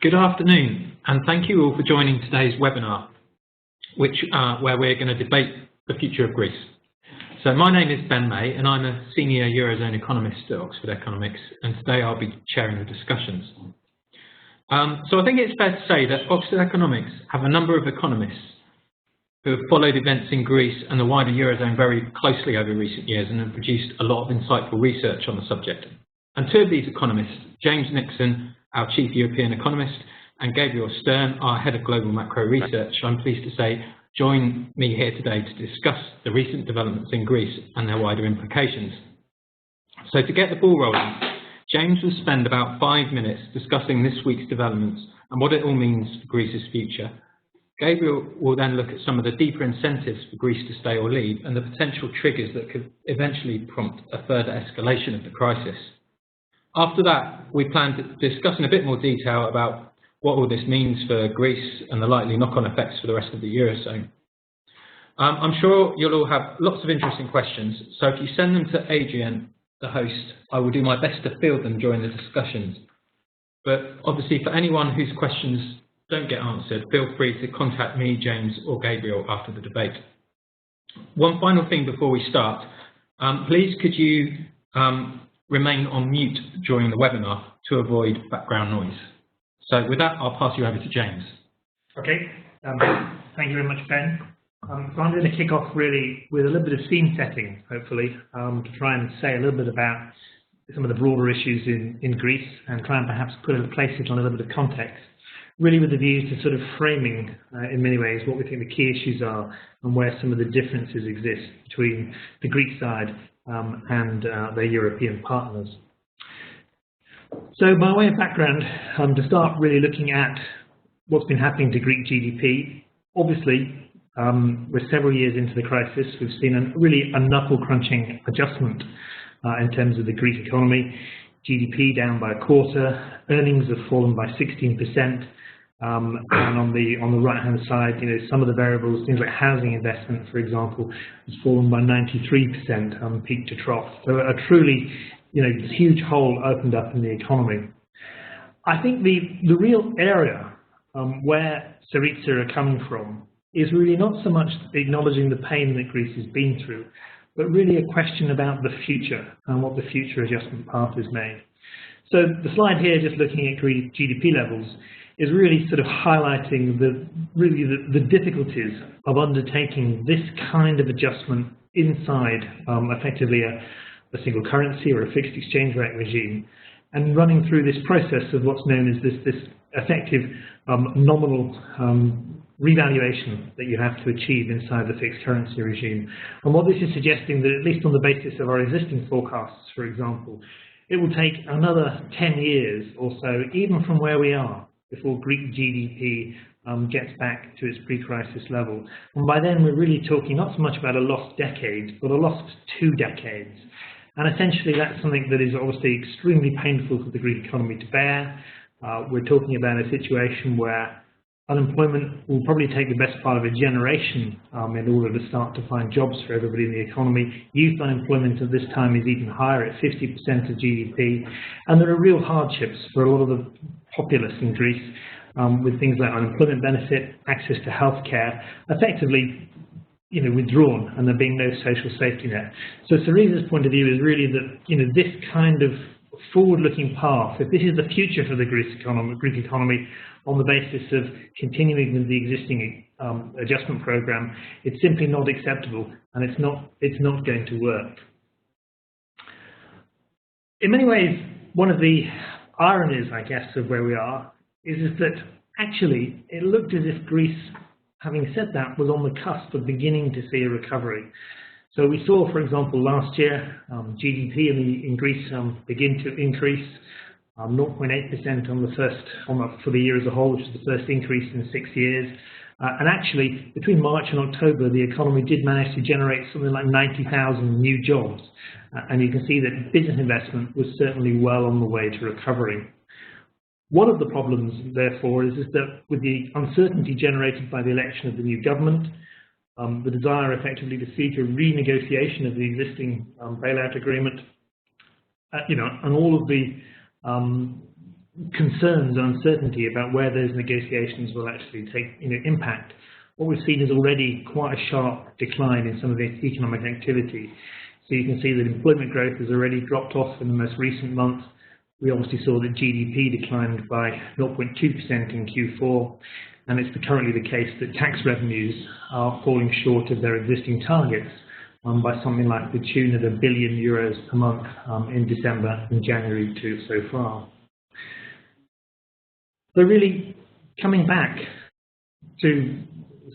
Good afternoon, and thank you all for joining today's webinar, where we're going to debate the future of Greece. So my name is Ben May, and I'm a senior eurozone economist at Oxford Economics, and today I'll be chairing the discussions. So I think it's fair to say that Oxford Economics have a number of economists who have followed events in Greece and the wider eurozone very closely over recent years and have produced a lot of insightful research on the subject. And two of these economists, James Nixon, our Chief European Economist, and Gabriel, our Head of Global Macro Research, I'm pleased to say, join me here today to discuss the recent developments in Greece and their wider implications. So to get the ball rolling, James will spend about 5 minutes discussing this week's developments and what it all means for Greece's future. Gabriel will then look at some of the deeper incentives for Greece to stay or leave and the potential triggers that could eventually prompt a further escalation of the crisis. After that, we plan to discuss in a bit more detail about what all this means for Greece and the likely knock-on effects for the rest of the eurozone. I'm sure you'll all have lots of interesting questions, so if you send them to Adrian, the host, I will do my best to field them during the discussions. But obviously, for anyone whose questions don't get answered, feel free to contact me, James, or Gabriel after the debate. One final thing before we start, please could you remain on mute during the webinar to avoid background noise. So with that, I'll pass you over to James. Okay, thank you very much, Ben. So I'm going to kick off really with a little bit of scene setting, hopefully, to try and say a little bit about some of the broader issues in Greece and try and perhaps place it on a little bit of context, really with a view to sort of framing, in many ways, what we think the key issues are and where some of the differences exist between the Greek side and their European partners. So by way of background, to start really looking at what's been happening to Greek GDP, obviously we're several years into the crisis. We've seen really a knuckle-crunching adjustment in terms of the Greek economy. GDP down by a quarter, earnings have fallen by 16%. And on the right-hand side, some of the variables, things like housing investment, for example, has fallen by 93% peak to trough. So a truly, huge hole opened up in the economy. I think the real area where Syriza are coming from is really not so much acknowledging the pain that Greece has been through, but really a question about the future and what the future adjustment path is made. So the slide here, just looking at Greek GDP levels, is really sort of highlighting the difficulties of undertaking this kind of adjustment inside effectively a single currency or a fixed exchange rate regime, and running through this process of what's known as this effective nominal revaluation that you have to achieve inside the fixed currency regime. And what this is suggesting that, at least on the basis of our existing forecasts, for example, it will take another 10 years or so, even from where we are, before Greek GDP gets back to its pre-crisis level. And by then, we're really talking not so much about a lost decade, but a lost 2 decades. And essentially, that's something that is obviously extremely painful for the Greek economy to bear. We're talking about a situation where unemployment will probably take the best part of a generation in order to start to find jobs for everybody in the economy. Youth unemployment at this time is even higher at 50% of GDP. And there are real hardships for a lot of the populace in Greece with things like unemployment benefit, access to healthcare, effectively withdrawn, and there being no social safety net. So Syriza's point of view is really that this kind of forward-looking path, if this is the future for the Greek economy on the basis of continuing with the existing adjustment program, it's simply not acceptable, and it's not going to work. In many ways, one of the ironies, I guess, of where we are is that actually it looked as if Greece, having said that, was on the cusp of beginning to see a recovery. So we saw, for example, last year, GDP in Greece begin to increase 0.8% for the year as a whole, which is the first increase in 6 years. And actually, between March and October, the economy did manage to generate something like 90,000 new jobs. And you can see that business investment was certainly well on the way to recovery. One of the problems, therefore, is that with the uncertainty generated by the election of the new government, the desire effectively to seek a renegotiation of the existing bailout agreement, and all of the concerns and uncertainty about where those negotiations will actually impact, what we've seen is already quite a sharp decline in some of the economic activity. So you can see that employment growth has already dropped off in the most recent month. We obviously saw that GDP declined by 0.2% in Q4, and it's currently the case that tax revenues are falling short of their existing targets by something like the tune of €1 billion per month in December and January too so far. So really, coming back to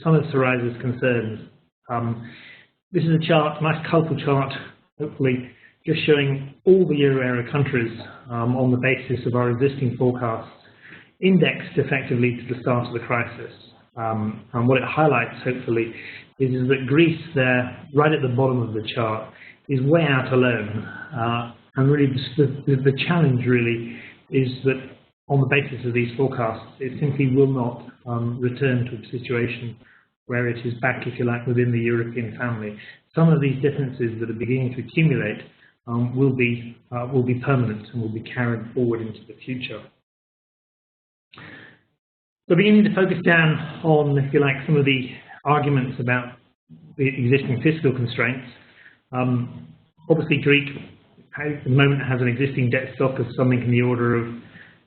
some of Psoriasis Concerns, this is a chart, a nice colourful chart, hopefully just showing all the euro area countries on the basis of our existing forecasts, indexed effectively to the start of the crisis. And what it highlights, hopefully, is that Greece there, right at the bottom of the chart, is way out alone. And really, the challenge really is that on the basis of these forecasts, it simply will not return to a situation where it is back, if you like, within the European family. Some of these differences that are beginning to accumulate will be permanent and will be carried forward into the future. So beginning to focus down on, if you like, some of the arguments about the existing fiscal constraints. Obviously, Greece at the moment has an existing debt stock of something in the order of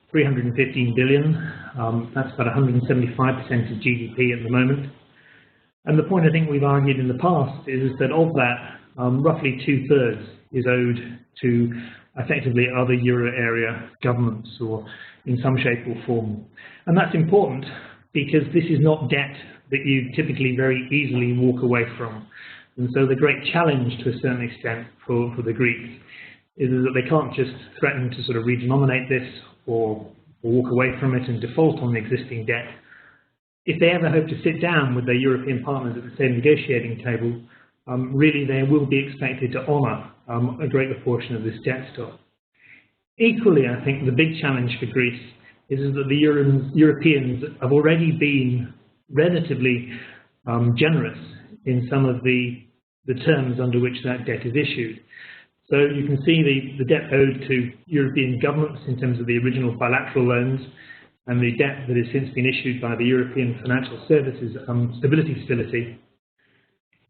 315 billion. That's about 175% of GDP at the moment. And the point I think we've argued in the past is that of that, roughly 2/3 is owed to effectively other euro area governments or in some shape or form. And that's important because this is not debt that you typically very easily walk away from. And so the great challenge to a certain extent for the Greeks is that they can't just threaten to sort of redenominate this or walk away from it and default on the existing debt. If they ever hope to sit down with their European partners at the same negotiating table, really they will be expected to honour a greater portion of this debt stock. Equally, I think the big challenge for Greece is that the Europeans have already been relatively generous in some of the terms under which that debt is issued. So you can see the debt owed to European governments in terms of the original bilateral loans and the debt that has since been issued by the European Financial Services Stability Facility.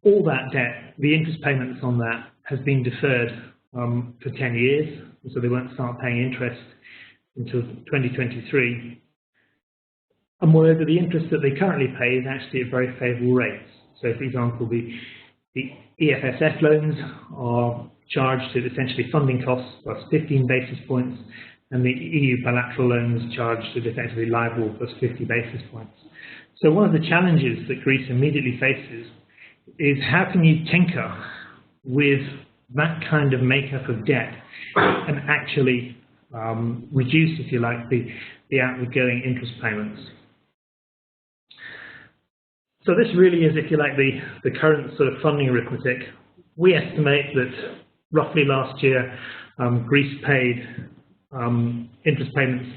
All that debt, the interest payments on that, has been deferred for 10 years, so they won't start paying interest until 2023. And moreover, the interest that they currently pay is actually at very favourable rates. So, for example, the EFSF loans are charged at essentially funding costs plus 15 basis points, and the EU bilateral loans charged at effectively LIBOR plus 50 basis points. So one of the challenges that Greece immediately faces is how can you tinker with that kind of makeup of debt and actually reduce, if you like, the outgoing interest payments. So this really is, if you like, the current sort of funding arithmetic. We estimate that roughly last year, Greece paid interest payments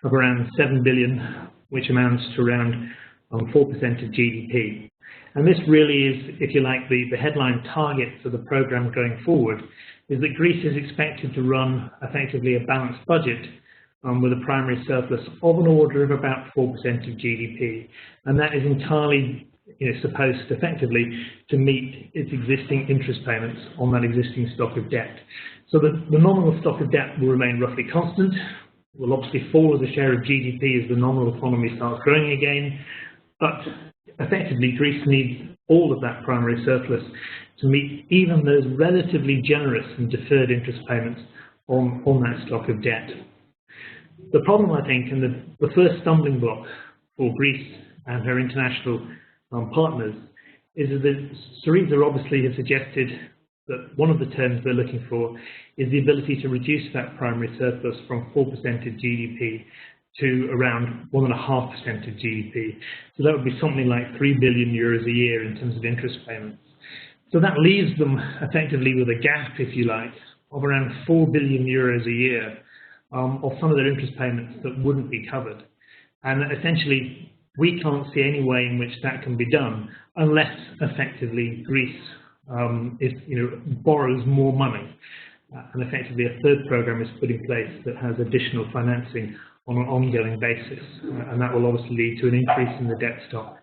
of around 7 billion, which amounts to around 4% of GDP. And this really is, if you like, the headline target for the programme going forward, is that Greece is expected to run effectively a balanced budget with a primary surplus of an order of about 4% of GDP. And that is entirely supposed effectively to meet its existing interest payments on that existing stock of debt. So the nominal stock of debt will remain roughly constant. It will obviously fall as a share of GDP as the nominal economy starts growing again. But effectively, Greece needs all of that primary surplus to meet even those relatively generous and deferred interest payments on that stock of debt. The problem, I think, and the first stumbling block for Greece and her international partners is that Syriza obviously has suggested that one of the terms they're looking for is the ability to reduce that primary surplus from 4% of GDP to around 1.5% of GDP. So that would be something like 3 billion euros a year in terms of interest payments. So that leaves them effectively with a gap, if you like, of around 4 billion euros a year of some of their interest payments that wouldn't be covered. And essentially, we can't see any way in which that can be done unless effectively Greece borrows more money. And effectively a third programme is put in place that has additional financing on an ongoing basis, and that will obviously lead to an increase in the debt stock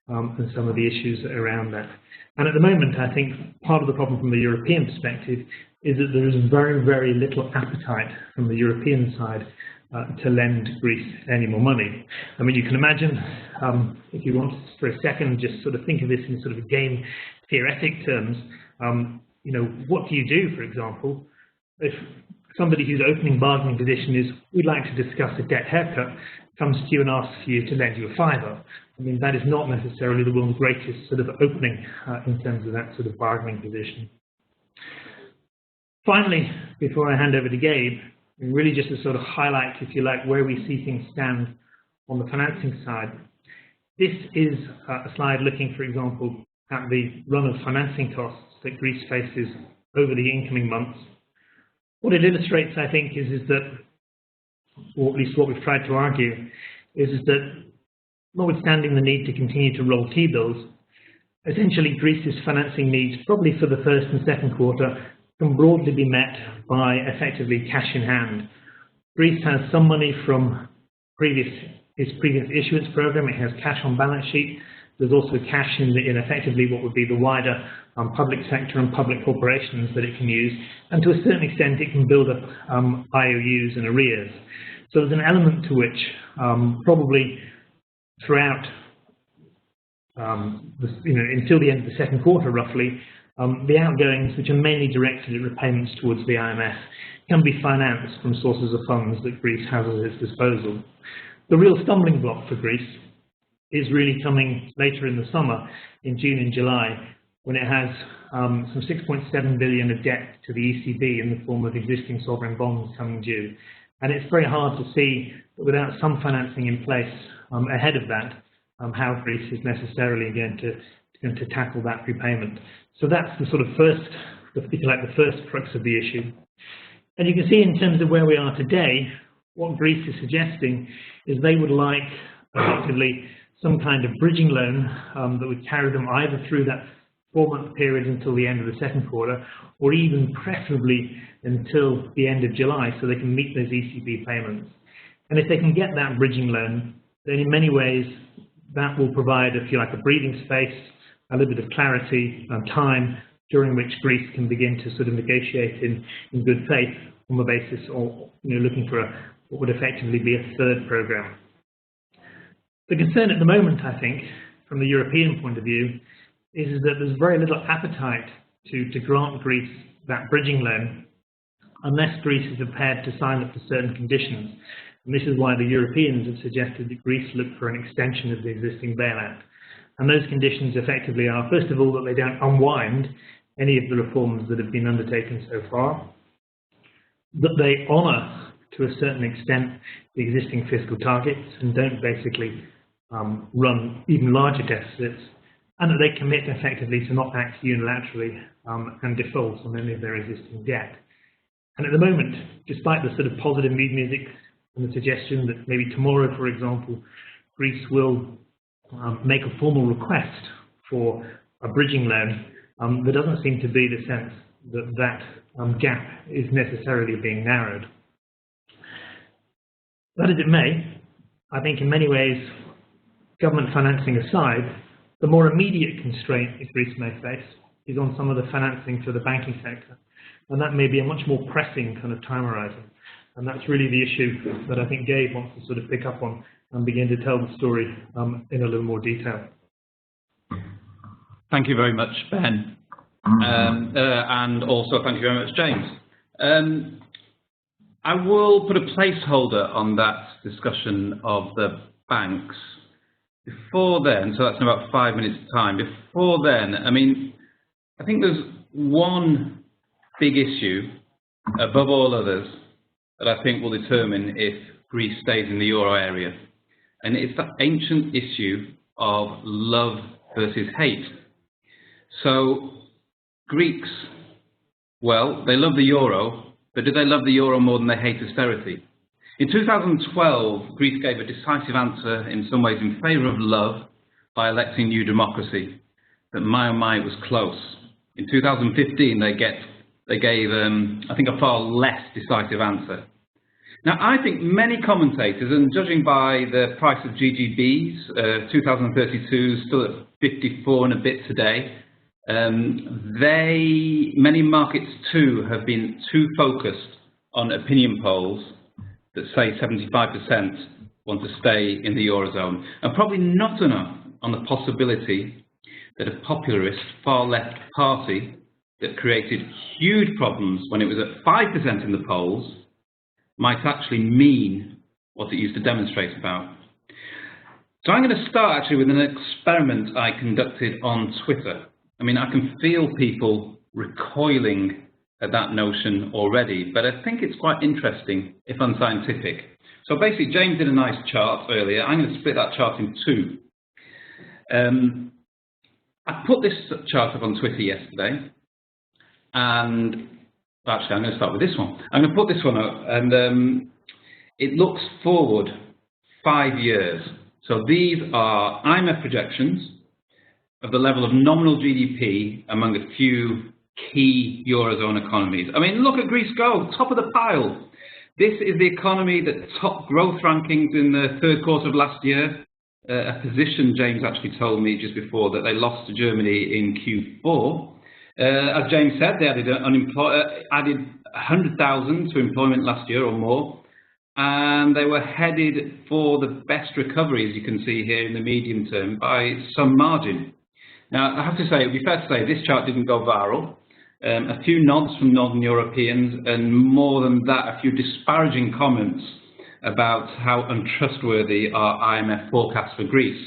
and some of the issues around that. And at the moment, I think part of the problem from the European perspective is that there is very, very little appetite from the European side to lend Greece any more money. I mean, you can imagine, if you want for a second, just sort of think of this in sort of game theoretic terms, you know, what do you do, for example, if somebody whose opening bargaining position is, we'd like to discuss a debt haircut, comes to you and asks you to lend you a fiver. I mean, that is not necessarily the world's greatest sort of opening in terms of that sort of bargaining position. Finally, before I hand over to Gabe, really just to sort of highlight, if you like, where we see things stand on the financing side. This is a slide looking, for example, at the run of financing costs that Greece faces over the incoming months. What it illustrates, I think, is that, or at least what we've tried to argue, is that notwithstanding the need to continue to roll T-bills, essentially Greece's financing needs, probably for the first and second quarter, can broadly be met by effectively cash in hand. Greece has some money from its previous issuance program. It has cash on balance sheet. There's also cash in effectively what would be the wider public sector and public corporations that it can use. And to a certain extent, it can build up IOUs and arrears. So there's an element to which probably throughout, until the end of the second quarter roughly, the outgoings, which are mainly directed at repayments towards the IMF, can be financed from sources of funds that Greece has at its disposal. The real stumbling block for Greece is really coming later in the summer, in June and July, when it has some 6.7 billion of debt to the ECB in the form of existing sovereign bonds coming due. And it's very hard to see that without some financing in place ahead of that, how Greece is necessarily going to tackle that repayment. So that's the sort of first, if you like, the first crux of the issue. And you can see in terms of where we are today, what Greece is suggesting is they would like effectively some kind of bridging loan that would carry them either through that 4-month period until the end of the second quarter, or even preferably until the end of July, so they can meet those ECB payments. And if they can get that bridging loan, then in many ways that will provide, if you like, a breathing space, a little bit of clarity and time during which Greece can begin to sort of negotiate in good faith on the basis of looking for what would effectively be a third program. The concern at the moment, I think, from the European point of view, is that there's very little appetite to grant Greece that bridging loan unless Greece is prepared to sign up to certain conditions. And this is why the Europeans have suggested that Greece look for an extension of the existing bailout. And those conditions effectively are, first of all, that they don't unwind any of the reforms that have been undertaken so far, that they honour, to a certain extent, the existing fiscal targets and don't basically run even larger deficits, and that they commit effectively to not act unilaterally and default on any of their existing debt. And at the moment, despite the sort of positive mood music and the suggestion that maybe tomorrow, for example, Greece will make a formal request for a bridging loan, there doesn't seem to be the sense that that gap is necessarily being narrowed. That as it may, I think in many ways, government financing aside, the more immediate constraint that Greece may face is on some of the financing for the banking sector. And that may be a much more pressing kind of time horizon. And that's really the issue that I think Gabe wants to sort of pick up on and begin to tell the story in a little more detail. Thank you very much, Ben. And also thank you very much, James. I will put a placeholder on that discussion of the banks. Before then, so that's in about 5 minutes' time. Before then, I mean, I think there's one big issue above all others that I think will determine if Greece stays in the euro area. And it's that ancient issue of love versus hate. So Greeks, well, they love the euro, but do they love the euro more than they hate austerity? In 2012, Greece gave a decisive answer in some ways in favour of love by electing New Democracy, but my it was close. In 2015, they gave, I think, a far less decisive answer. Now, I think many commentators, and judging by the price of GGBs, 2032 still at 54 and a bit today, many markets too have been too focused on opinion polls that say 75% want to stay in the eurozone, and probably not enough on the possibility that a popularist far left party that created huge problems when it was at 5% in the polls might actually mean what it used to demonstrate about. So I'm going to start actually with an experiment I conducted on Twitter. I mean, I can feel people recoiling at that notion already, but I think it's quite interesting if unscientific. So basically, James did a nice chart earlier. I'm going to split that chart in two. I put this chart up on Twitter yesterday, and actually I'm going to start with this one. I'm going to put this one up, and it looks forward 5 years. So these are IMF projections of the level of nominal GDP among a few key eurozone economies. I mean, look at Greece go, top of the pile. This is the economy that topped growth rankings in the third quarter of last year, a position James actually told me just before that they lost to Germany in Q4. As James said, they added 100,000 to employment last year or more, and they were headed for the best recovery, as you can see here in the medium term, by some margin. Now, I have to say, it would be fair to say this chart didn't go viral. A few nods from Northern Europeans, and more than that, a few disparaging comments about how untrustworthy are IMF forecasts for Greece.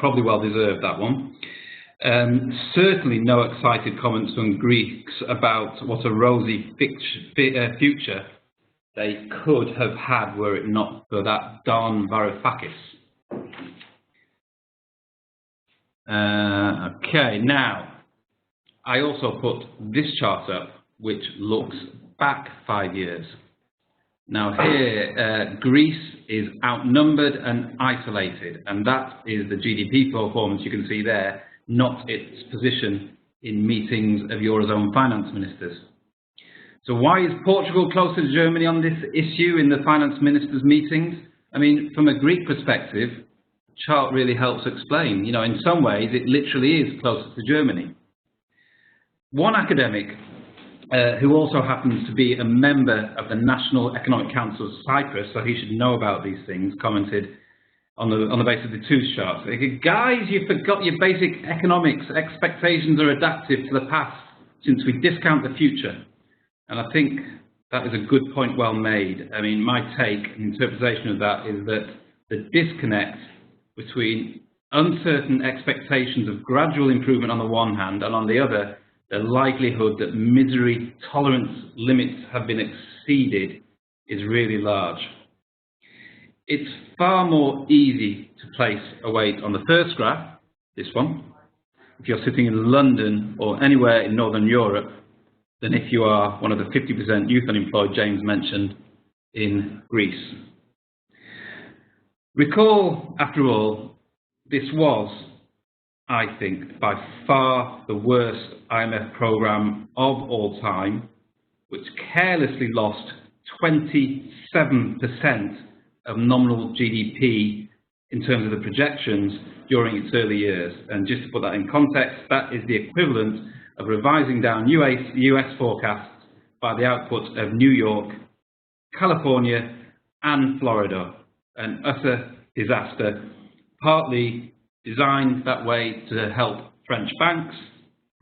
Probably well deserved, that one. Certainly no excited comments from Greeks about what a rosy future they could have had were it not for that darn Varoufakis. Okay, now, I also put this chart up, which looks back 5 years. Now here, Greece is outnumbered and isolated, and that is the GDP performance you can see there, not its position in meetings of Eurozone finance ministers. So why is Portugal closer to Germany on this issue in the finance ministers' meetings? I mean, from a Greek perspective, the chart really helps explain. You know, in some ways, it literally is closer to Germany. One academic, who also happens to be a member of the National Economic Council of Cyprus, so he should know about these things, commented on the basis of the two charts. Guys, you forgot your basic economics. Expectations are adaptive to the past since we discount the future. And I think that is a good point well made. I mean, my take and interpretation of that is that the disconnect between uncertain expectations of gradual improvement on the one hand, and on the other, the likelihood that misery tolerance limits have been exceeded is really large. It's far more easy to place a weight on the first graph, this one, if you're sitting in London or anywhere in Northern Europe, than if you are one of the 50% youth unemployed James mentioned in Greece. Recall, after all, this was, I think, by far the worst IMF program of all time, which carelessly lost 27% of nominal GDP in terms of the projections during its early years. And just to put that in context, that is the equivalent of revising down US forecasts by the output of New York, California, and Florida. An utter disaster, partly designed that way to help French banks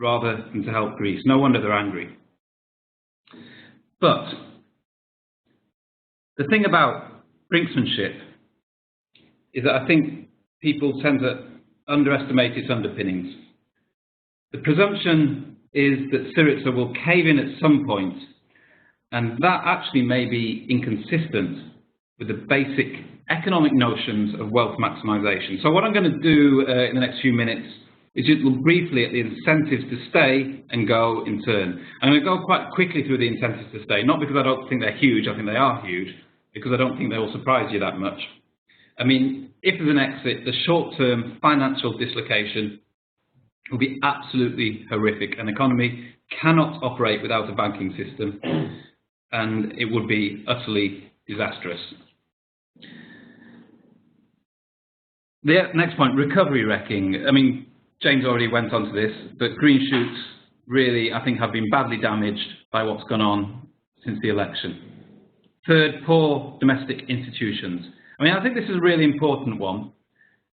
rather than to help Greece. No wonder they're angry. But the thing about brinksmanship is that I think people tend to underestimate its underpinnings. The presumption is that Syriza will cave in at some point, and that actually may be inconsistent with the basic economic notions of wealth maximisation. So what I'm going to do in the next few minutes is just look briefly at the incentives to stay and go in turn. I'm going to go quite quickly through the incentives to stay, not because I don't think they're huge, I think they are huge, because I don't think they will surprise you that much. I mean, if there's an exit, the short-term financial dislocation will be absolutely horrific. An economy cannot operate without a banking system, and it would be utterly disastrous. The next point, recovery wrecking. I mean, James already went on to this, but green shoots really, I think, have been badly damaged by what's gone on since the election. Third, poor domestic institutions. I mean, I think this is a really important one.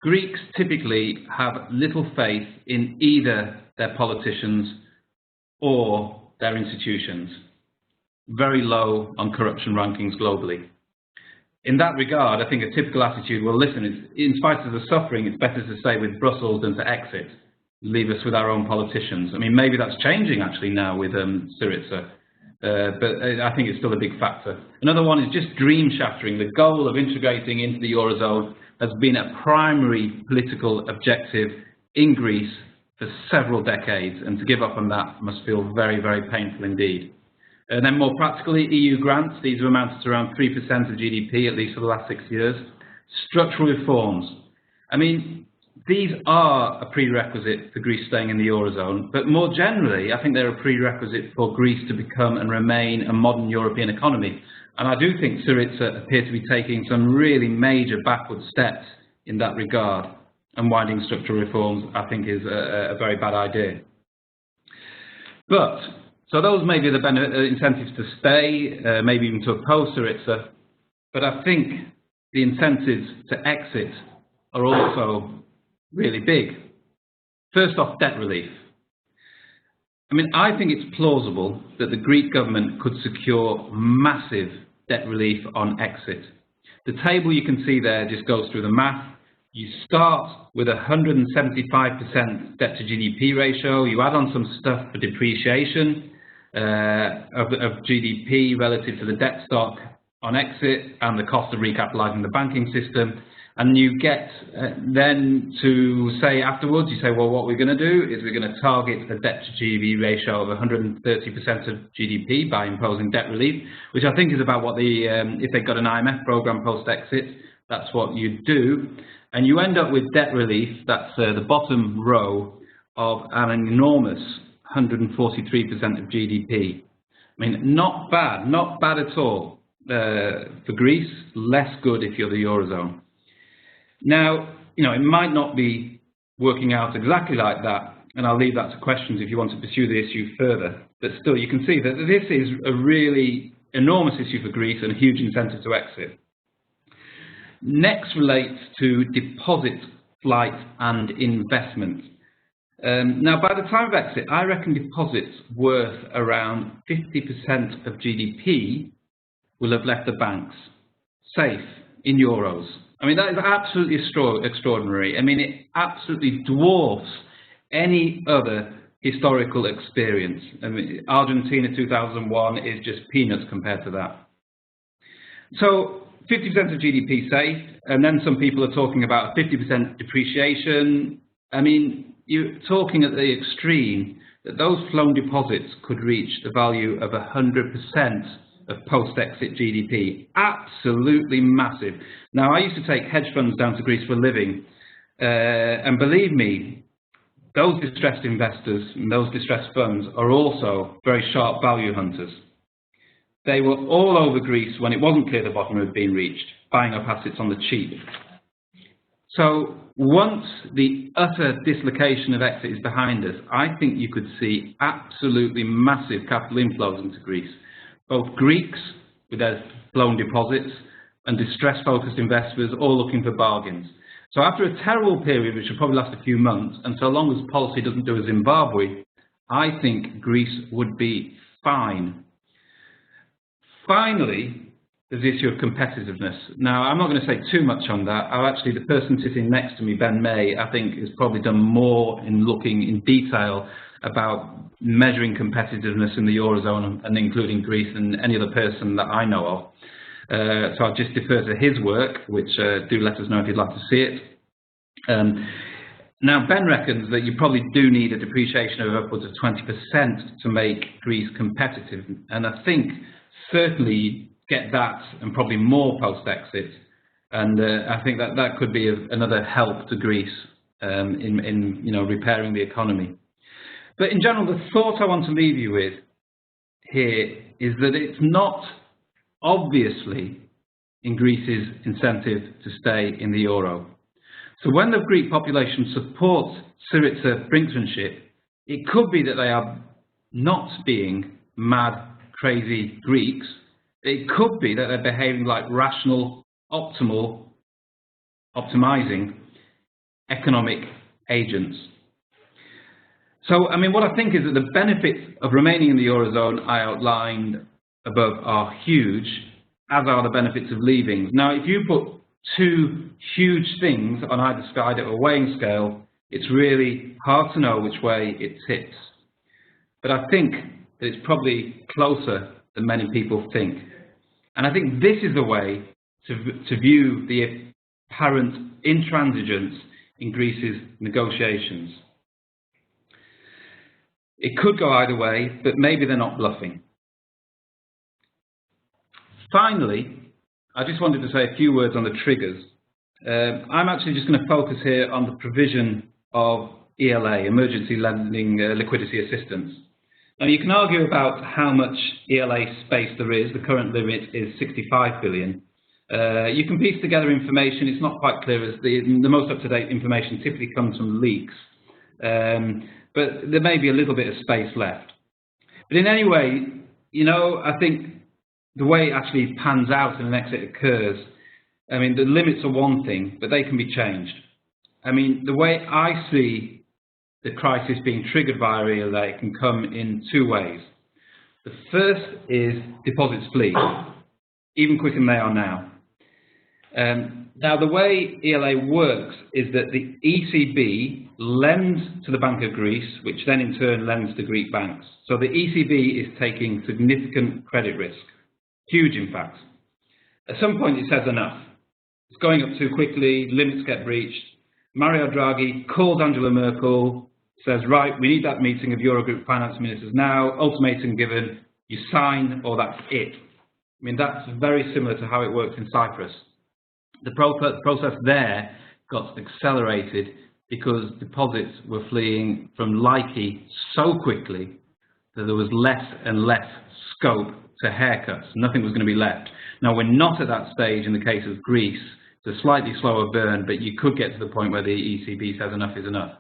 Greeks typically have little faith in either their politicians or their institutions. Very low on corruption rankings globally. In that regard, I think a typical attitude, well, listen, in spite of the suffering, it's better to stay with Brussels than to exit, leave us with our own politicians. I mean, maybe that's changing actually now with Syriza, but I think it's still a big factor. Another one is just dream shattering. The goal of integrating into the eurozone has been a primary political objective in Greece for several decades, and to give up on that must feel very, very painful indeed. And then more practically, EU grants, these have amounted to around 3% of GDP, at least for the last 6 years. Structural reforms. I mean, these are a prerequisite for Greece staying in the eurozone, but more generally, I think they're a prerequisite for Greece to become and remain a modern European economy. And I do think Syriza appear to be taking some really major backward steps in that regard. Unwinding structural reforms, I think, is a very bad idea. But so those may be the incentives to stay, maybe even to oppose Syriza, but I think the incentives to exit are also really big. First off, debt relief. I mean, I think it's plausible that the Greek government could secure massive debt relief on exit. The table you can see there just goes through the math. You start with 175% debt to GDP ratio, you add on some stuff for depreciation, of GDP relative to the debt stock on exit and the cost of recapitalising the banking system, and you get then to say afterwards, you say, well, what we're going to do is we're going to target a debt to GDP ratio of 130% of GDP by imposing debt relief, which I think is about what if they got an IMF programme post-exit, that's what you do, and you end up with debt relief, that's the bottom row, of an enormous 143% of GDP. I mean, not bad at all for Greece, less good if you're the eurozone. Now, you know, it might not be working out exactly like that, and I'll leave that to questions if you want to pursue the issue further, but still you can see that this is a really enormous issue for Greece and a huge incentive to exit. Next relates to deposit flight and investment. Now, by the time of exit, I reckon deposits worth around 50% of GDP will have left the banks, safe, in euros. I mean, that is absolutely extraordinary. I mean, it absolutely dwarfs any other historical experience. I mean, Argentina 2001 is just peanuts compared to that. So, 50% of GDP safe, and then some people are talking about 50% depreciation. I mean, you're talking at the extreme that those flown deposits could reach the value of 100% of post-exit GDP. Absolutely massive. Now, I used to take hedge funds down to Greece for a living, and believe me, those distressed investors and those distressed funds are also very sharp value hunters. They were all over Greece when it wasn't clear the bottom had been reached, buying up assets on the cheap. So once the utter dislocation of exit is behind us, I think you could see absolutely massive capital inflows into Greece. Both Greeks with their blown deposits and distress-focused investors all looking for bargains. So after a terrible period, which will probably last a few months, and so long as policy doesn't do a Zimbabwe, I think Greece would be fine. Finally, there's the issue of competitiveness. Now, I'm not going to say too much on that. Actually, the person sitting next to me, Ben May, I think has probably done more in looking in detail about measuring competitiveness in the eurozone and including Greece than any other person that I know of. So I'll just defer to his work, which do let us know if you'd like to see it. Now, Ben reckons that you probably do need a depreciation of upwards of 20% to make Greece competitive, and I think certainly get that and probably more post-exit, and I think that that could be another help to Greece in repairing the economy. But in general, the thought I want to leave you with here is that it's not obviously in Greece's incentive to stay in the euro. So when the Greek population supports Syriza brinksmanship, it could be that they are not being mad, crazy Greeks. It could be that they're behaving like rational, optimizing economic agents. So, I mean, what I think is that the benefits of remaining in the eurozone I outlined above are huge, as are the benefits of leaving. Now, if you put two huge things on either side of a weighing scale, it's really hard to know which way it tips. But I think that it's probably closer than many people think. And I think this is the way to view the apparent intransigence in Greece's negotiations. It could go either way, but maybe they're not bluffing. Finally, I just wanted to say a few words on the triggers. I'm actually just going to focus here on the provision of ELA, Emergency Lending Liquidity Assistance. Now, you can argue about how much ELA space there is. The current limit is 65 billion. You can piece together information. It's not quite clear, as the most up-to-date information typically comes from leaks. But there may be a little bit of space left. But in any way, you know, I think the way it actually pans out and an exit occurs, I mean, the limits are one thing, but they can be changed. I mean, the way I see the crisis being triggered by ELA can come in two ways. The first is deposits flee, even quicker than they are now. Now, the way ELA works is that the ECB lends to the Bank of Greece, which then in turn lends to Greek banks. So the ECB is taking significant credit risk, huge in fact. At some point it says enough. It's going up too quickly, limits get breached. Mario Draghi calls Angela Merkel, says, right, we need that meeting of Eurogroup finance ministers now, ultimatum given, you sign or that's it. I mean, that's very similar to how it works in Cyprus. The process there got accelerated because deposits were fleeing from Laiki so quickly that there was less and less scope to haircuts. Nothing was going to be left. Now, we're not at that stage in the case of Greece. It's a slightly slower burn, but you could get to the point where the ECB says enough is enough.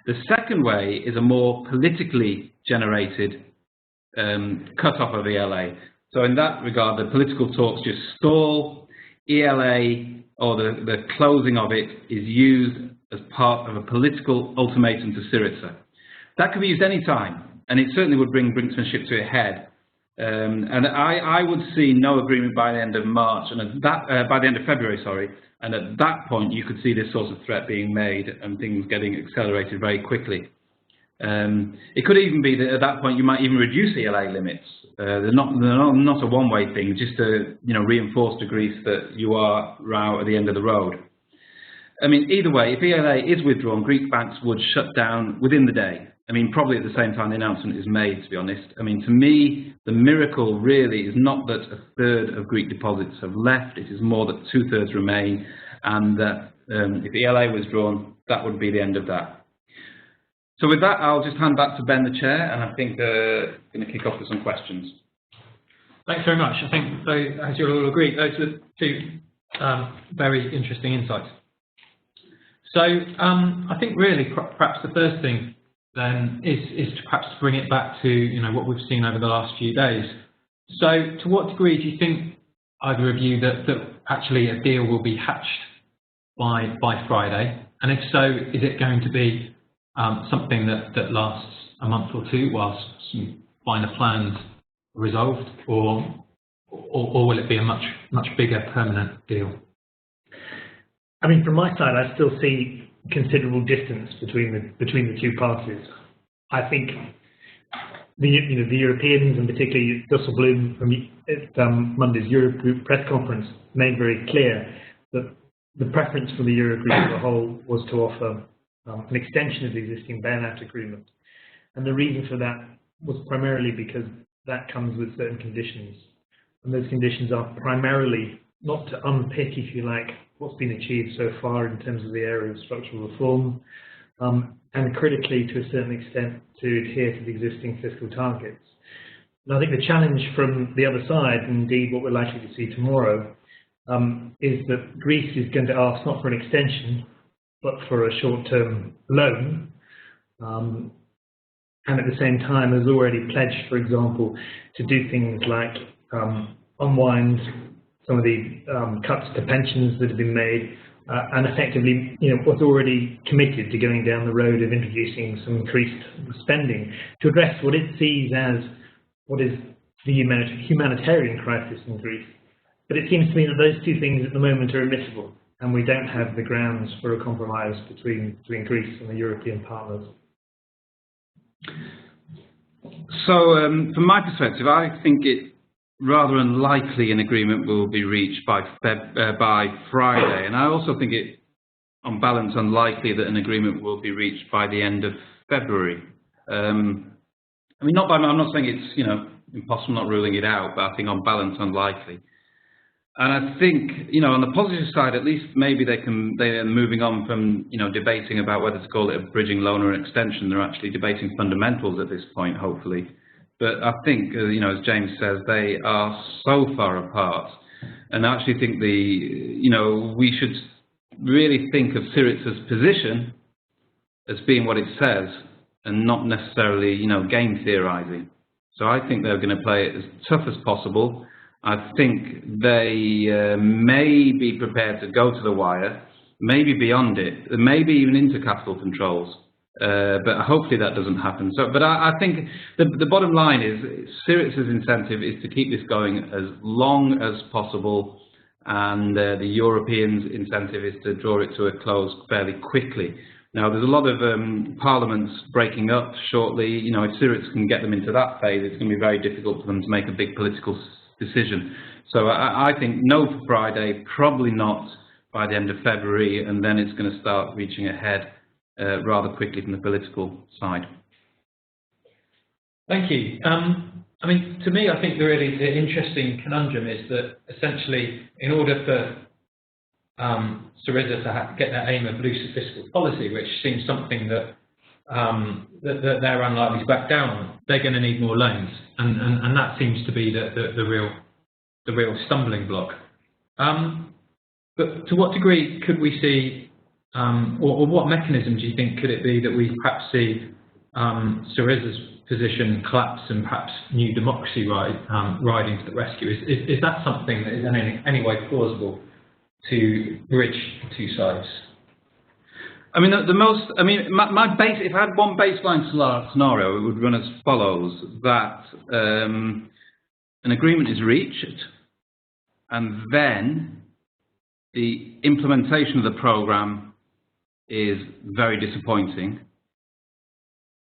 The second way is a more politically generated cut-off of ELA. So in that regard, the political talks just stall. ELA, or the closing of it, is used as part of a political ultimatum to Syriza. That could be used any time, and it certainly would bring brinksmanship to a head. And I would see no agreement by the end of March, and at that, by the end of February, sorry. And at that point, you could see this sort of threat being made and things getting accelerated very quickly. It could even be that at that point you might even reduce ELA limits. They're not a one-way thing, just to reinforce to Greece that you are now at the end of the road. I mean, either way, if ELA is withdrawn, Greek banks would shut down within the day. I mean, probably at the same time the announcement is made, to be honest. I mean, to me, the miracle really is not that a third of Greek deposits have left. It is more that 2/3 remain, and that if ELA was drawn, that would be the end of that. So with that, I'll just hand back to Ben, the chair, and I think going to kick off with some questions. Thanks very much. I think, as you'll all agree, those are two very interesting insights. So I think really perhaps the first thing then is to perhaps bring it back to what we've seen over the last few days. So to what degree do you think, either of you, that actually a deal will be hatched by Friday? And if so, is it going to be something that lasts a month or two whilst some finer plans are resolved, or will it be a much bigger permanent deal? I mean, from my side, I still see considerable distance between the two parties. I think the Europeans, and particularly Dijsselbloem from Monday's Eurogroup press conference, made very clear that the preference for the Eurogroup as a whole was to offer an extension of the existing bailout agreement, and the reason for that was primarily because that comes with certain conditions, and those conditions are primarily not to unpick, if you like, what's been achieved so far in terms of the area of structural reform, and critically, to a certain extent, to adhere to the existing fiscal targets. And I think the challenge from the other side, and indeed what we're likely to see tomorrow, is that Greece is going to ask not for an extension, but for a short-term loan, and at the same time has already pledged, for example, to do things like unwind some of the cuts to pensions that have been made, and effectively, was already committed to going down the road of introducing some increased spending to address what it sees as what is the humanitarian crisis in Greece. But it seems to me that those two things at the moment are admissible, and we don't have the grounds for a compromise between Greece and the European partners. So, from my perspective, I think it rather unlikely an agreement will be reached by Friday, and I also think it, on balance, unlikely that an agreement will be reached by the end of February. I mean, I'm not saying it's impossible, not ruling it out, but I think on balance, unlikely. And I think, on the positive side, at least maybe they are moving on from, debating about whether to call it a bridging loan or an extension. They're actually debating fundamentals at this point, hopefully. But I think, as James says, they are so far apart. And I actually think we should really think of Syriza's position as being what it says and not necessarily, game theorizing. So I think they're going to play it as tough as possible. I think they may be prepared to go to the wire, maybe beyond it, maybe even into capital controls. But hopefully that doesn't happen. So, but I think the bottom line is Syriza's incentive is to keep this going as long as possible, and the Europeans' incentive is to draw it to a close fairly quickly. Now, there's a lot of parliaments breaking up shortly. If Syriza can get them into that phase, it's going to be very difficult for them to make a big political decision. So I think no for Friday, probably not by the end of February, and then it's going to start reaching ahead rather quickly from the political side. Thank you. I mean, to me, I think the interesting conundrum is that essentially, in order for Syriza to get that aim of looser fiscal policy, which seems something that that they're unlikely to back down on, they're going to need more loans, and that seems to be the real stumbling block. But to what degree could we see, or what mechanism do you think could it be that we perhaps see Syriza's position collapse and perhaps New Democracy riding to the rescue? Is that something that is in any way plausible to bridge the two sides? I mean, if I had one baseline scenario, it would run as follows: that an agreement is reached, and then the implementation of the program is very disappointing.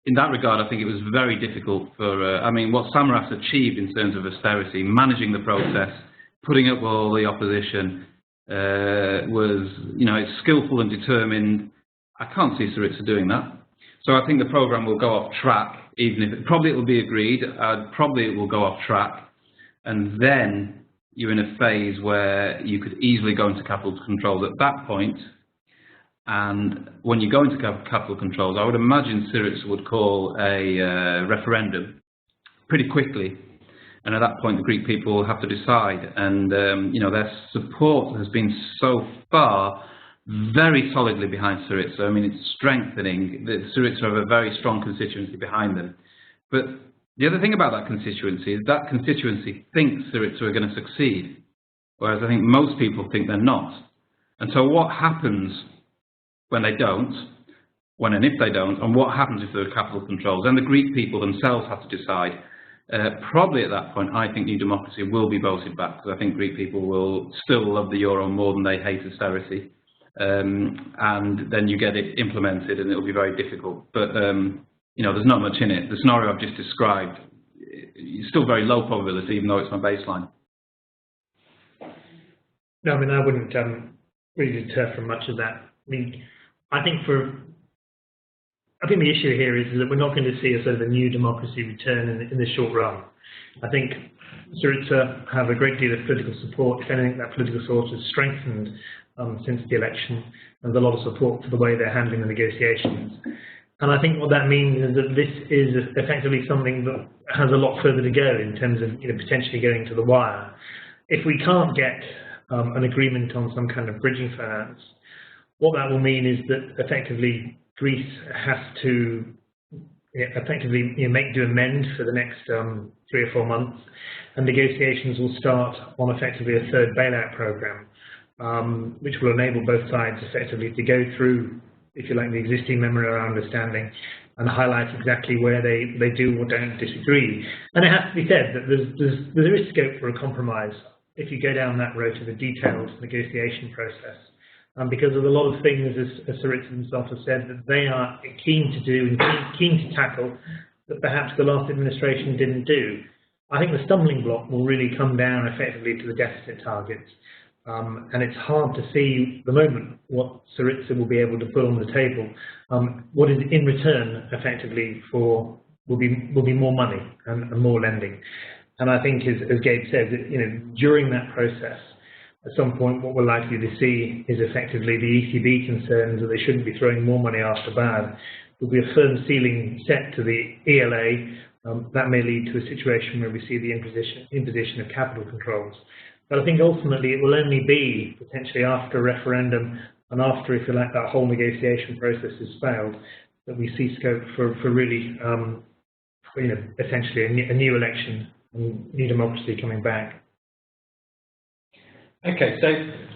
In that regard, I think it was very difficult for, what Samaras achieved in terms of austerity, managing the process, putting up with all the opposition, was, it's skillful and determined. I can't see Syriza doing that. So I think the program will go off track, even if it will be agreed, probably it will go off track. And then you're in a phase where you could easily go into capital controls at that point. And when you go into capital controls, I would imagine Syriza would call a referendum pretty quickly. And at that point, the Greek people will have to decide. And, their support has been so far very solidly behind Syriza. I mean, it's strengthening. Syriza have a very strong constituency behind them. But the other thing about that constituency is that constituency thinks Syriza are going to succeed, whereas I think most people think they're not. And so what happens when they don't, when and if they don't, and what happens if there are capital controls? And the Greek people themselves have to decide. Probably at that point, I think New Democracy will be voted back, because I think Greek people will still love the euro more than they hate austerity. And then you get it implemented, and it'll be very difficult. But there's not much in it. The scenario I've just described is still very low probability, even though it's my baseline. No, I mean, I wouldn't really deter from much of that. I mean, I think the issue here is that we're not going to see a sort of a New Democracy return in the short run. I think Syriza have a great deal of political support. If anything, that political support has strengthened since the election. There's a lot of support for the way they're handling the negotiations. And I think what that means is that this is effectively something that has a lot further to go in terms of potentially going to the wire. If we can't get an agreement on some kind of bridging finance. What that will mean is that effectively Greece has to effectively do amend for the next 3 or 4 months, and negotiations will start on effectively a third bailout program, which will enable both sides effectively to go through, if you like, the existing memorandum of understanding and highlight exactly where they do or don't disagree. And it has to be said that there is scope for a compromise if you go down that road to the detailed negotiation process. Because of a lot of things, as Syriza himself has said, that they are keen to do and keen to tackle that perhaps the last administration didn't do. I think the stumbling block will really come down effectively to the deficit targets. And it's hard to see at the moment what Syriza will be able to put on the table. What is in return effectively will be more money and more lending. And I think, as Gabe said, during that process, at some point, what we're likely to see is effectively the ECB concerns that they shouldn't be throwing more money after bad. There'll be a firm ceiling set to the ELA. That may lead to a situation where we see the imposition of capital controls. But I think ultimately it will only be potentially after a referendum and after, if you like, that whole negotiation process has failed, that we see scope for really, essentially a new election and new democracy coming back. Okay, so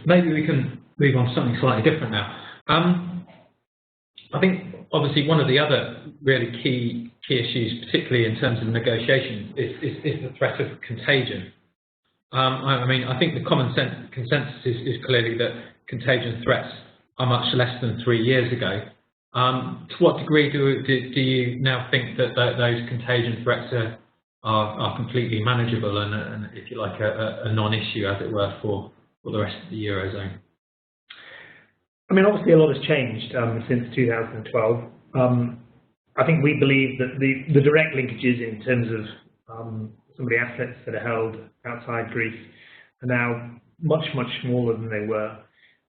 maybe we can move on to something slightly different now. I think obviously one of the other really key issues, particularly in terms of negotiation, is the threat of contagion. I think the common consensus is clearly that contagion threats are much less than 3 years ago. To what degree do you now think that those contagion threats are completely manageable and if you like, a non-issue, as it were, for the rest of the eurozone? Obviously a lot has changed since 2012. I think we believe that the direct linkages in terms of some of the assets that are held outside Greece are now much, much smaller than they were.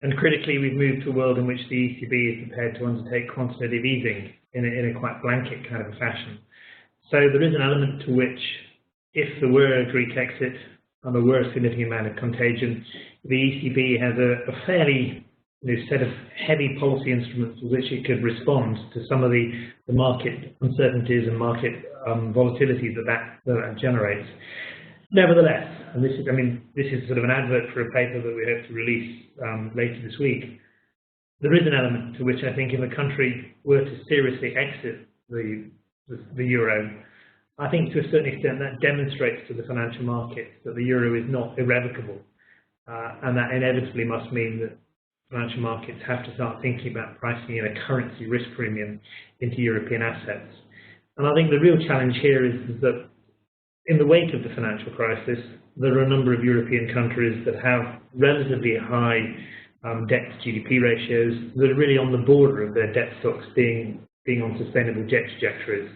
And critically, we've moved to a world in which the ECB is prepared to undertake quantitative easing in a quite blanket kind of a fashion. So there is an element to which, if there were a Greek exit and there were a significant amount of contagion, the ECB has a fairly set of heavy policy instruments with which it could respond to some of the market uncertainties and market volatility that generates. Nevertheless, and this is sort of an advert for a paper that we hope to release later this week, there is an element to which I think if a country were to seriously exit the euro, I think to a certain extent that demonstrates to the financial markets that the euro is not irrevocable, and that inevitably must mean that financial markets have to start thinking about pricing in a currency risk premium into European assets. And I think the real challenge here is that in the wake of the financial crisis, there are a number of European countries that have relatively high debt to GDP ratios that are really on the border of their debt stocks being on sustainable debt trajectories.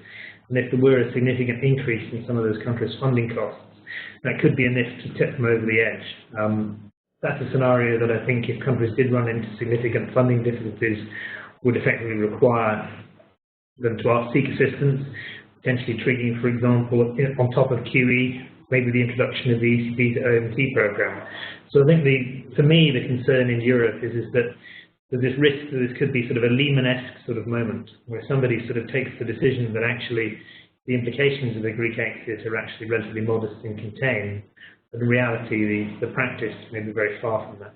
And if there were a significant increase in some of those countries' funding costs, that could be enough to tip them over the edge. That's a scenario that I think if countries did run into significant funding difficulties would effectively require them to seek assistance, potentially triggering, for example, on top of QE, maybe the introduction of the ECB's OMT program. So I think for me, the concern in Europe is that there's this risk that this could be sort of a Lehman-esque sort of moment where somebody sort of takes the decision that actually the implications of the Greek exit are actually relatively modest and contained. But in reality, the practice may be very far from that.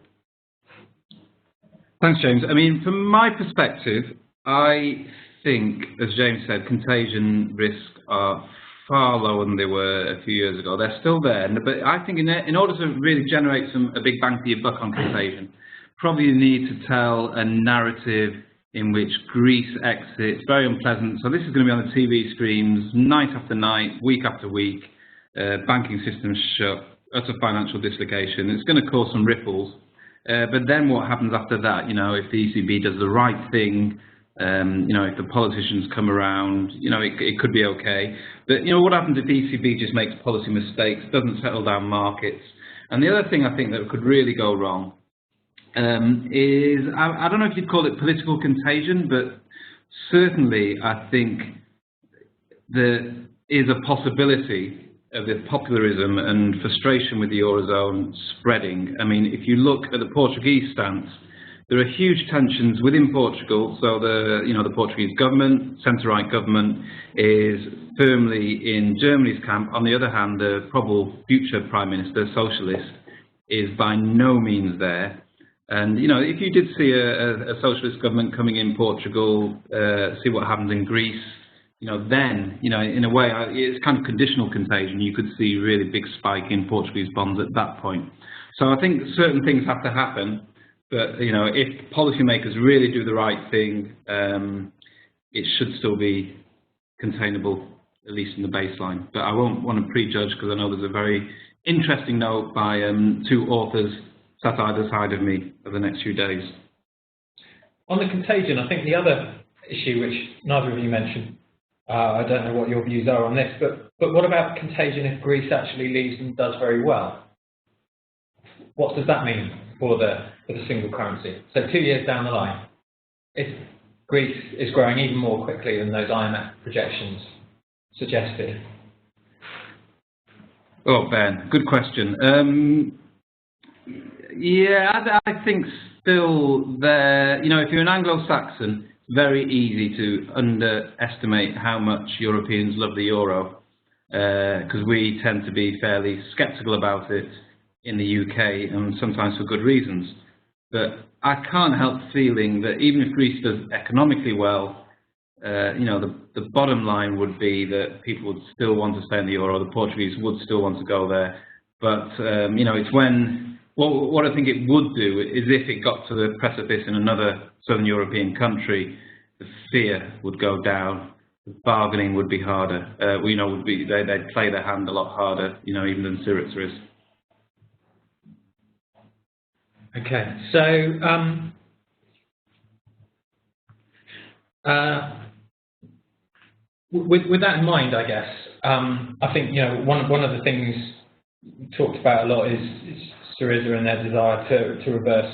Thanks, James. From my perspective, I think, as James said, contagion risks are far lower than they were a few years ago. They're still there, but I think in order to really generate a big bang for your buck on contagion, probably you need to tell a narrative in which Greece exits, very unpleasant. So this is going to be on the TV screens night after night, week after week, banking systems shut, utter financial dislocation. It's going to cause some ripples. But then what happens after that? If the ECB does the right thing, if the politicians come around, it could be okay. But, what happens if the ECB just makes policy mistakes, doesn't settle down markets? And the other thing I think that could really go wrong is, I don't know if you'd call it political contagion, but certainly I think there is a possibility the popularism and frustration with the eurozone spreading. I mean, if you look at the Portuguese stance, there are huge tensions within Portugal. So the Portuguese government, centre-right government, is firmly in Germany's camp. On the other hand, the probable future prime minister, socialist, is by no means there. And if you did see a socialist government coming in Portugal, see what happens in Greece, then in a way it's kind of conditional contagion. You could see really big spike in Portuguese bonds at that point. So I think certain things have to happen. But if policymakers really do the right thing, it should still be containable, at least in the baseline. But I won't want to prejudge, because I know there's a very interesting note by two authors sat either side of me over the next few days. On the contagion, I think the other issue, which neither of you mentioned, I don't know what your views are on this, but what about contagion if Greece actually leaves and does very well? What does that mean for the single currency? So 2 years down the line, if Greece is growing even more quickly than those IMF projections suggested. Oh, Ben, good question. Yeah, I think still there, if you're an Anglo-Saxon, it's very easy to underestimate how much Europeans love the euro, because we tend to be fairly sceptical about it in the UK, and sometimes for good reasons. But I can't help feeling that even if Greece does economically well, the bottom line would be that people would still want to stay in the euro. The Portuguese would still want to go there. But it's when what I think it would do is if it got to the precipice in another southern European country, the fear would go down. The bargaining would be harder. They'd play their hand a lot harder, even than Syriza is. Okay, so with that in mind, I guess I think one of the things we talked about a lot is Syriza and their desire to reverse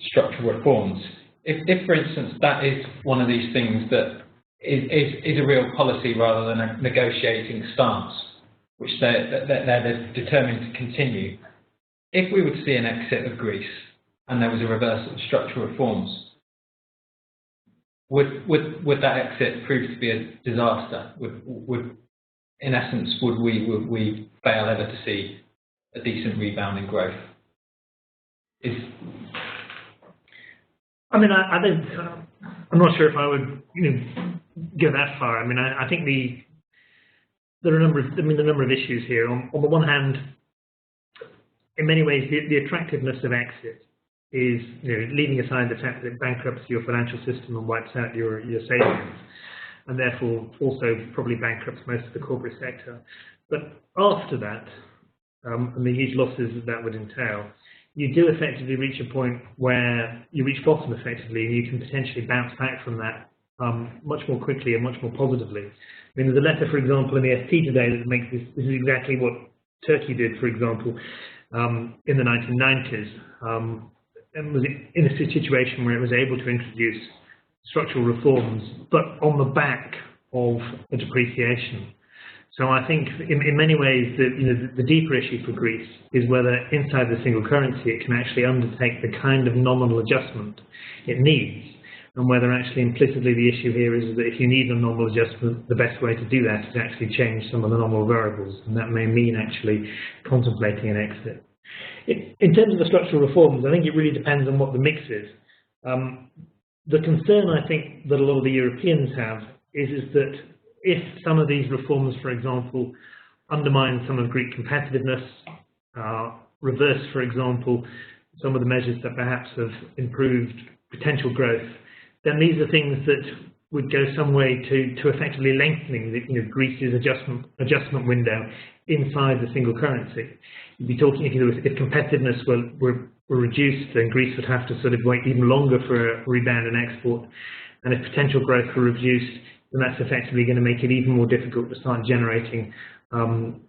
structural reforms. If, for instance, that is one of these things that is a real policy rather than a negotiating stance, which they're determined to continue. If we were to see an exit of Greece and there was a reversal of structural reforms, would that exit prove to be a disaster? In essence, would we fail ever to see a decent rebound in growth? I'm not sure if I would go that far. I mean, I think there are a number of issues here. On the one hand, in many ways, the attractiveness of exit is, leaving aside the fact that it bankrupts your financial system and wipes out your savings, and therefore also probably bankrupts most of the corporate sector. But after that, and the huge losses that would entail, you do effectively reach a point where you reach bottom effectively, and you can potentially bounce back from that much more quickly and much more positively. I mean, there's a letter, for example, in the FT today that makes this is exactly what Turkey did, for example, in the 1990s, and was in a situation where it was able to introduce structural reforms, but on the back of a depreciation. So I think in many ways the deeper issue for Greece is whether inside the single currency it can actually undertake the kind of nominal adjustment it needs, and whether actually implicitly the issue here is that if you need a nominal adjustment, the best way to do that is actually change some of the nominal variables, and that may mean actually contemplating an exit. In terms of the structural reforms, I think it really depends on what the mix is. The concern I think that a lot of the Europeans have is that if some of these reforms, for example, undermine some of Greek competitiveness, reverse, for example, some of the measures that perhaps have improved potential growth, then these are things that would go some way to effectively lengthening Greece's adjustment window inside the single currency. You'd be talking, if competitiveness were reduced, then Greece would have to sort of wait even longer for a rebound in export, and if potential growth were reduced, then that's effectively going to make it even more difficult to start generating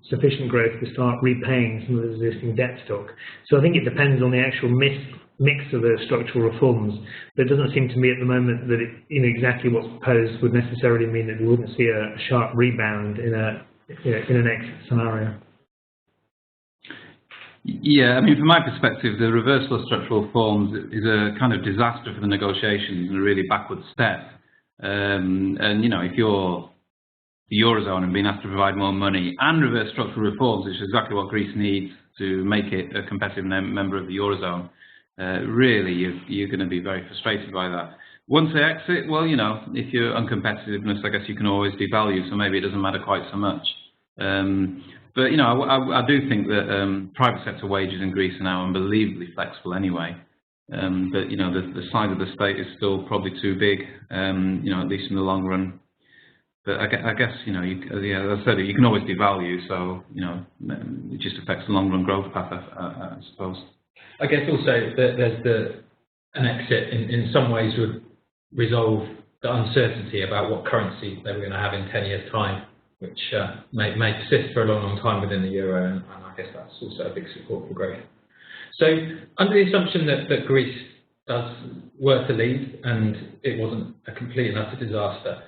sufficient growth to start repaying some of the existing debt stock. So I think it depends on the actual mix of the structural reforms, but it doesn't seem to me at the moment that exactly what's proposed would necessarily mean that we wouldn't see a sharp rebound in a in an exit scenario? Yeah, I mean, from my perspective, the reversal of structural reforms is a kind of disaster for the negotiations and a really backward step. And if you're the eurozone and being asked to provide more money and reverse structural reforms, which is exactly what Greece needs to make it a competitive member of the eurozone, really you're going to be very frustrated by that. Once they exit, well, if you're uncompetitiveness, I guess you can always devalue, so maybe it doesn't matter quite so much. But I do think that private sector wages in Greece are now unbelievably flexible anyway. But the size of the state is still probably too big, at least in the long run. But I guess as I said, you can always devalue, so it just affects the long run growth path, I suppose. I guess also that there's an exit in some ways would resolve the uncertainty about what currency they were going to have in 10 years' time, which may persist for a long time within the euro, and I guess that's also a big support for growth. So under the assumption that Greece were to leave and it wasn't a complete and utter disaster,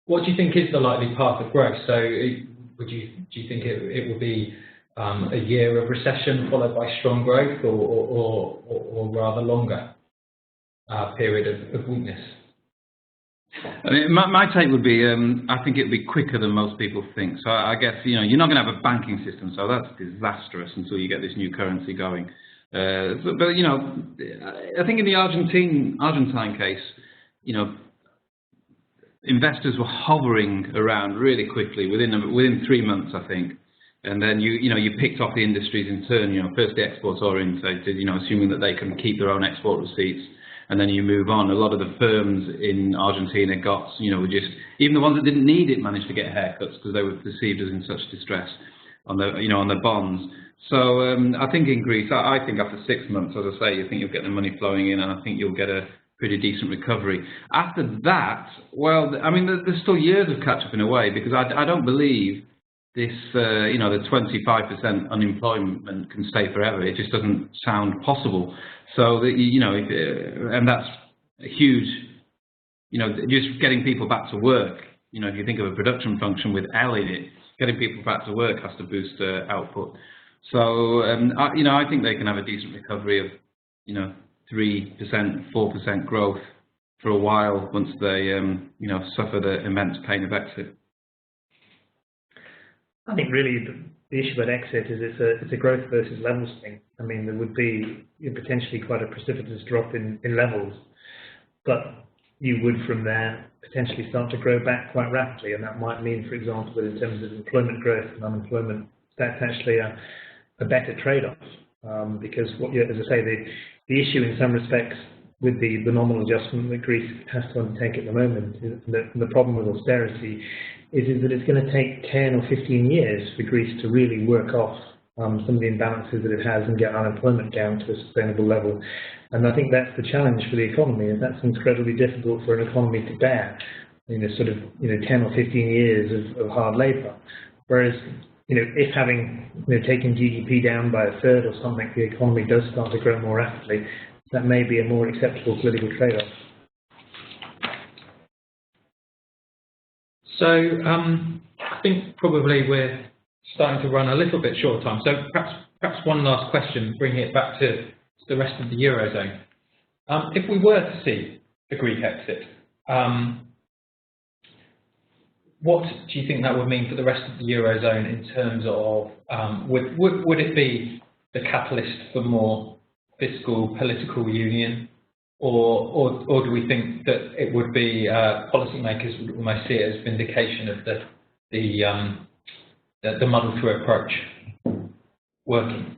what do you think is the likely path of growth? So do you think it will be a year of recession followed by strong growth, or rather longer period of weakness? I mean, my take would be, I think it would be quicker than most people think. So I guess, you're not going to have a banking system, so that's disastrous until you get this new currency going. But I think in the Argentine case, investors were hovering around really quickly within 3 months, I think. And then you picked off the industries in turn. First the exports orientated, assuming that they can keep their own export receipts, and then you move on. A lot of the firms in Argentina got, were just, even the ones that didn't need it managed to get haircuts because they were perceived as in such distress on their bonds. So I think in Greece, I think after 6 months, as I say, you think you'll get the money flowing in, and I think you'll get a pretty decent recovery. After that, well, I mean, there's still years of catch-up in a way, because I don't believe this, the 25% unemployment can stay forever. It just doesn't sound possible. So, and that's a huge, just getting people back to work. If you think of a production function with L in it, getting people back to work has to boost output. So, I think they can have a decent recovery of, 3%, 4% growth for a while once they, suffer the immense pain of exit. I think really the issue about exit is it's a growth versus levels thing. I mean, there would be potentially quite a precipitous drop in levels, but you would from there potentially start to grow back quite rapidly, and that might mean, for example, that in terms of employment growth and unemployment, that's actually a better trade-off, because as I say, the issue in some respects with the nominal adjustment that Greece has to undertake at the moment, the problem with austerity is that it's going to take 10 or 15 years for Greece to really work off some of the imbalances that it has and get unemployment down to a sustainable level. And I think that's the challenge for the economy, and that's incredibly difficult for an economy to bear, 10 or 15 years of hard labour. Whereas, if having taken GDP down by a third or something, the economy does start to grow more rapidly, that may be a more acceptable political trade-off. So I think probably we're starting to run a little bit short of time. So perhaps one last question, bringing it back to the rest of the eurozone. If we were to see a Greek exit, what do you think that would mean for the rest of the eurozone in terms of would it be the catalyst for more fiscal political union? Or do we think that it would be policymakers would almost see it as vindication of the muddle-through approach working?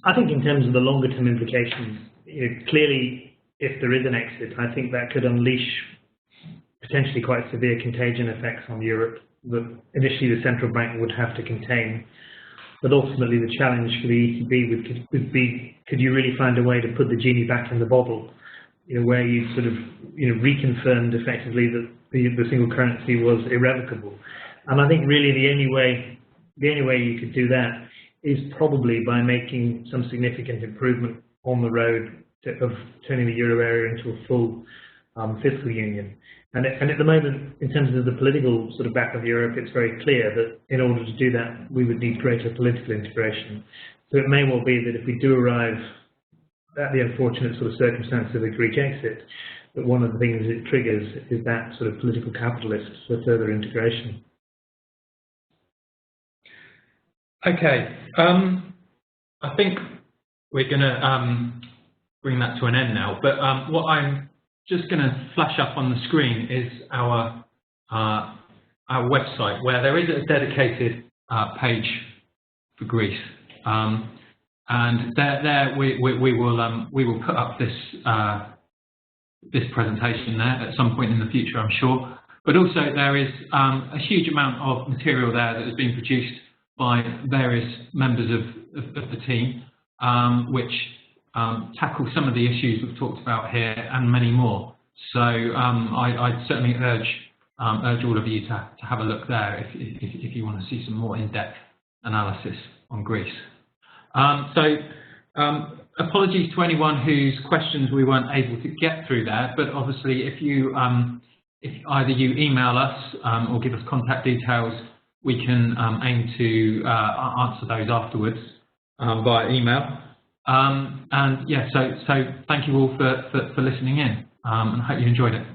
I think in terms of the longer-term implications, clearly, if there is an exit, I think that could unleash potentially quite severe contagion effects on Europe that initially the central bank would have to contain. But ultimately, the challenge for the ECB would be, could you really find a way to put the genie back in the bottle, where you sort of, reconfirmed effectively that the single currency was irrevocable? And I think really the only way you could do that is probably by making some significant improvement on the road of turning the euro area into a full fiscal union. And at the moment, in terms of the political sort of back of Europe, it's very clear that in order to do that, we would need greater political integration. So it may well be that if we do arrive at the unfortunate sort of circumstance of a Greek exit, that one of the things it triggers is that sort of political catalyst for further integration. Okay, I think we're going to bring that to an end now, but what I'm just going to flash up on the screen is our website, where there is a dedicated page for Greece, and there we will put up this this presentation there at some point in the future, I'm sure. But also there is a huge amount of material there that has been produced by various members of the team, which tackle some of the issues we've talked about here and many more. So I'd certainly urge all of you to have a look there if you want to see some more in-depth analysis on Greece. Apologies to anyone whose questions we weren't able to get through there, but obviously if either you email us or give us contact details, we can aim to answer those afterwards via email. And yeah, so thank you all for listening in, and I hope you enjoyed it.